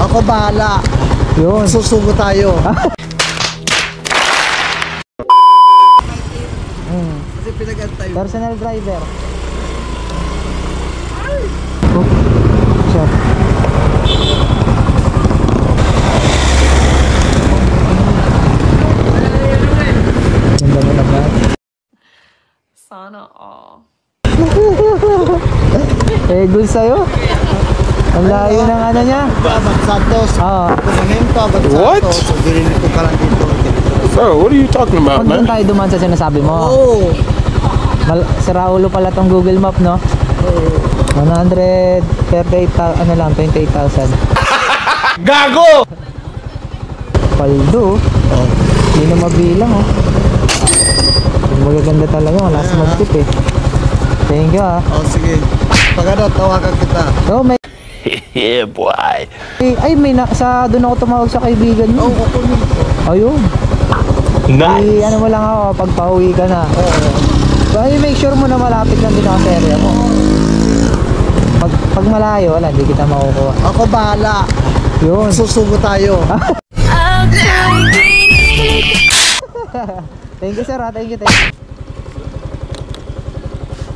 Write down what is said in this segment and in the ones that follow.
Ako bahala. Yun. Susugo tayo. Kasi pinag-antay mo. Personal driver. Oh, shot. Ganda mo naman. Sana all. Eh, good sa'yo. Ang layo ng ano niya. Abad Santos. Oo. Kumanin to, Abad What? Santos. So, dirinig ko ka lang dito. Bro, what are you talking about, Huwag doon man? tayo dumaan sa sinasabi mo. Oo. Si Raulo pala tong Google Map, no? 138, ano lang, 28,000. Gago! Paldo. Oh. Hindi na mabilang, oh. Magaganda talaga, wala sa mag-tip eh. Thank you, ah. Oh, sige. Pag ano, tawagan kita. Oh, may... Yeah, boy. Ay, may doon ako tumawag sa kaibigan mo. Oo, kukunin ko. Ayun. Ay, ano mo lang ako, pag pauwi ka na. Oo. Ay, make sure mo na malapit lang din ako sa area mo. Pag malayo, wala, hindi kita makukuha. Ako bahala. Yun. Susugo tayo. Thank you, sir, ha? Thank you.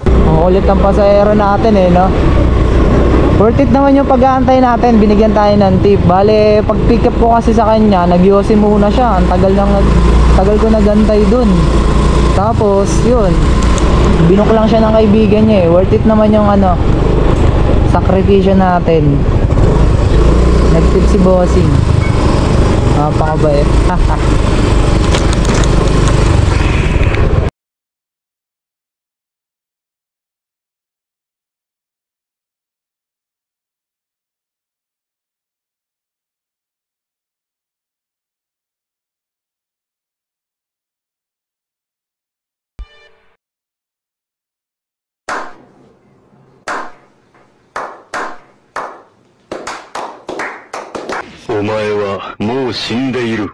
Ang kulit ng pasahero natin eh, no? Worth it naman yung pag-aantay natin. Binigyan tayo ng tip. Bale, pag pick up ko kasi sa kanya, nag-yosi muna siya. Ang tagal ko nagantay dun. Tapos, yun, binuk lang siya ng kaibigan niya eh. Worth it naman yung ano, sakripisyo natin. Nag-tip si bossing. Napakabait. Haha. お前はもう死んでいる。